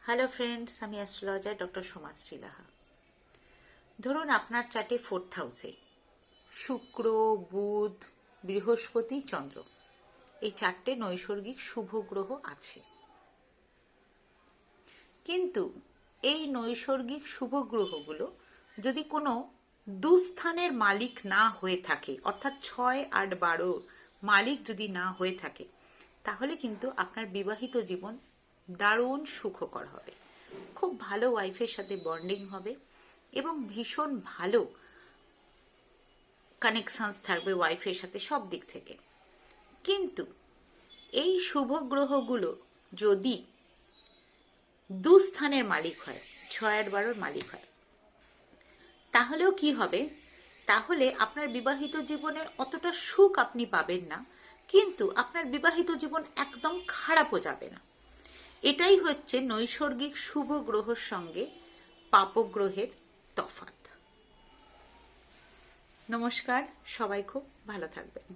Hello friends, আমি astrologer doctor Somashree Laha. ধরুন আপনার চার্টে 4th হাউসে শুক্র, বুধ, বৃহস্পতি, চন্দ্র এই 4টে নৈসর্গিক শুভ গ্রহ আছে। কিন্তু এই নৈসর্গিক শুভ গ্রহগুলো যদি কোনো দুস্থানের মালিক না হয়ে থাকে, অর্থাৎ 6, 8, 12 মালিক যদি না হয়ে থাকে, তাহলে কিন্তু আপনার বিবাহিত জীবন দারুণ সুখকর হবে। খুব ভালো ওয়াইফের সাথে বন্ডিং হবে এবং ভীষণ ভালো কানেকশনস থাকবে ওয়াইফের সাথে সব দিক থেকে। কিন্তু এই শুভ গ্রহগুলো যদি দুস্থানের মালিক হয়, 6, 8, 12 মালিক হয়, তাহলেও কি হবে? তাহলে আপনার বিবাহিত জীবনের অতটা সুখ আপনি পাবেন না, কিন্তু আপনার বিবাহিত জীবন একদম খারাপও যাবে না। এটাই হচ্ছে নৈসর্গিক শুভ গ্রহের সঙ্গে পাপগ্রহের তফাৎ। নমস্কার, সবাই খুব ভালো থাকবেন।